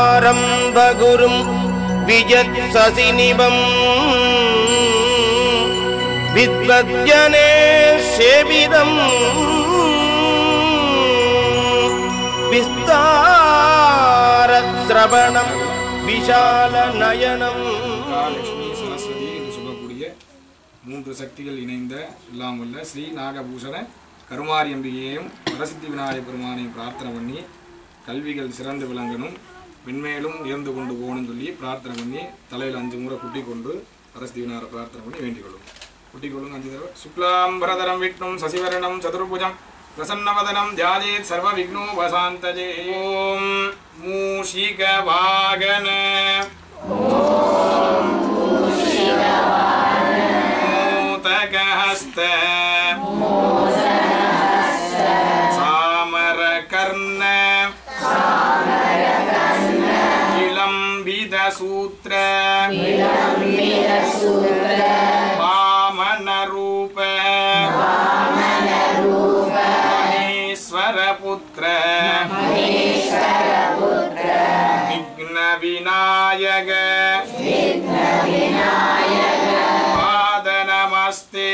வித்யாரம்பகுரும் விஜத்சசிநிபம் வித்வத்யனே சேவிதம் விஸ்தாரஸ்ரவணம் விஷால நயனம். லட்சுமி சரஸ்வதி என்று சொல்லக்கூடிய மூன்று சக்திகள் இணைந்த எல்லாம் வல்ல ஸ்ரீ நாகபூஷண கருமாரி அம்பிகையையும் வரசித்தி விநாயகப் பெருமானையும் பிரார்த்தனை பண்ணி கல்விகள் சிறந்து விளங்கணும், மென்மேலும் உயர்ந்து கொண்டு போகணும்னு சொல்லி பிரார்த்தனை பண்ணி தலையில் 5 முறை குட்டி கொண்டு வரசித்தி விநாயகரை பிரார்த்தனை பண்ணி வேண்டிக் கொள்ளும். குட்டிக் கொள்ளுங்க 5 தடவை. சுக்லாம் பரதரம் விஷ்ணும் சசிவரணம் சதுர்புஜம் பிரசன்னவதனம் தியாயேத் சர்வ விக்னோபசாந்தஜே. ஓம் மூஷிக வாகன மூதகஹஸ்த சாமரகர்ண விலம்பித சூத்ர வாமன ரூப மகேஸ்வரபுத்ர விக்ன விநாயக பாதநமஸ்தே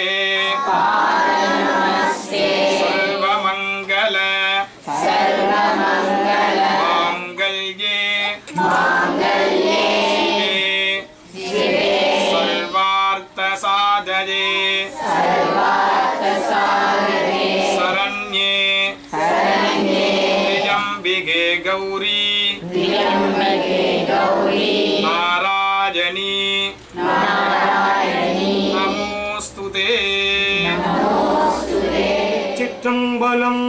சர்வமங்கல மாங்கல்யே சிவே சர்வார்த்த சாதயே சரண்யே திரியம்பிகே கௌரி நாராயணி நமோஸ்துதே. சிற்றம்பலம்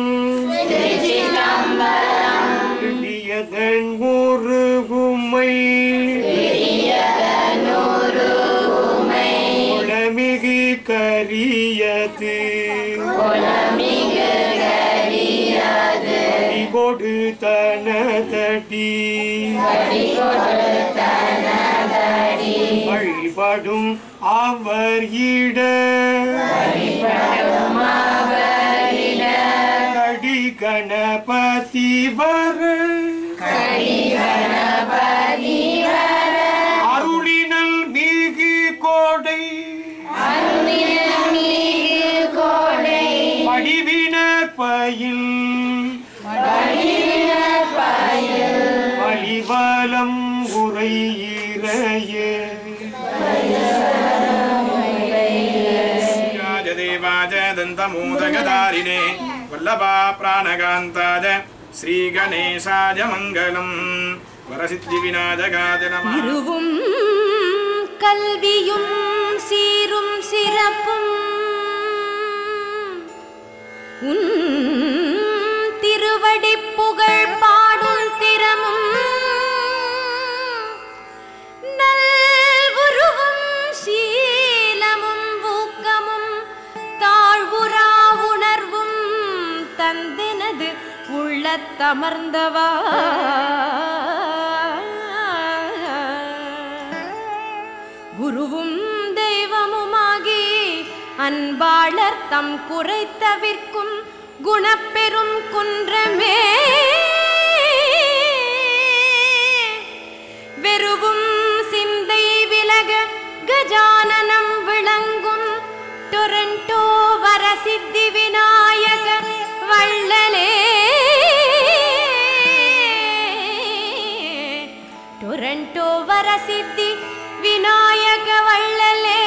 ஒரு உம்மை குளமிகு கரியது கொடு தனதடி வழிபடும் அவர் இட கடி கணபதி வர அருளினல் மிகு கோடை படிவினர் பயில் வழிவலம் உரையிறையே. ராஜதேவாஜ தந்தமோதகதாரிணே வல்லபா பிராணகாந்தாஜ ஸ்ரீ கணேசாஜ மங்களம். வரசித்தி விநாயகாய நமः. திருவும் கல்வியும் சீரும் சிறப்பும் உன் திருவடி புகழ் பாடும் திறமும் நல்வுருவும் சீலமும் ஊக்கமும் தாழ்வுரா உணர்வும் தந்தெனது உள்ளத்தமர்ந்தவா குருவும் தெய்வமுமாகி அன்பாளர் தம் குறை தவிர்க்கும் குணப்பெரும் குன்றமே வெறுவும் சிந்தை விலக கஜானனம் விளங்கும் டொரண்டோ வரசித்தி விநாயக வள்ளலே டொரண்டோ வரசித்தி விநாயக வள்ளலே.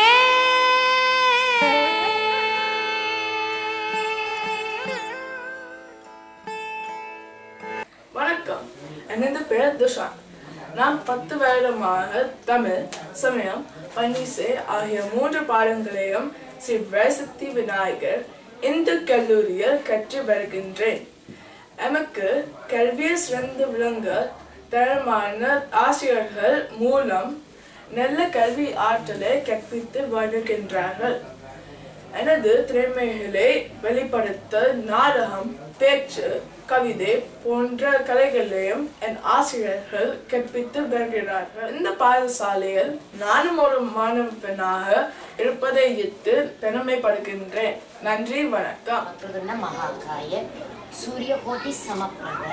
வணக்கம், எனது பெயர் துஷாந்த். நான் 10 வருடமாக தமிழ், சமயம், பன்னிசை ஆகிய 3 பாடங்களையும் ஸ்ரீ வரசித்தி விநாயகர் இந்து கல்லூரியில் கற்று வருகின்றேன். எமக்கு கல்வியை சிறந்து விளங்க தரமான ஆசிரியர்கள் மூலம் நல்ல கல்வி ஆற்றலை கற்பித்து வருகின்றார்கள். எனது திறமைகளை வெளிப்படுத்த நாடகம், பேச்சு, கவிதை போன்ற கலைகளையும் என் ஆசிரியர்கள் கற்பித்து வருகிறார்கள். இந்த பாடசாலையில் நானும் ஒரு மாணவனாக இருப்பதை இட்டு பெருமைப்படுகின்றேன். நன்றி, வணக்கம். மகாகாய சூரியகோட்டி சமப்பிரப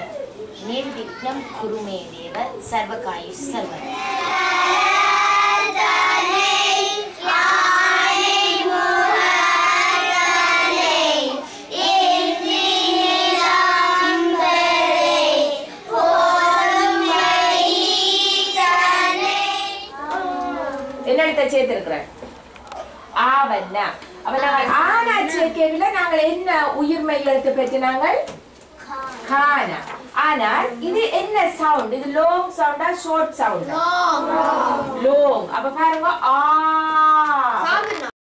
நிர்விக்னம் குருமே தேவ சர்வகாயு சர்வ. சேர்த்திருக்கிறேன் ஆவண்ணா. அப்ப நாங்கள் ஆனாட்சியை கேள்வியில நாங்கள் என்ன உயிர்மை எழுத்து பெற்று நாங்கள் கானா. ஆனால் இது என்ன சவுண்ட்? இது லாங் சவுண்டா ஷார்ட் சவுண்டா? லாங். அப்ப பாருங்க ஆ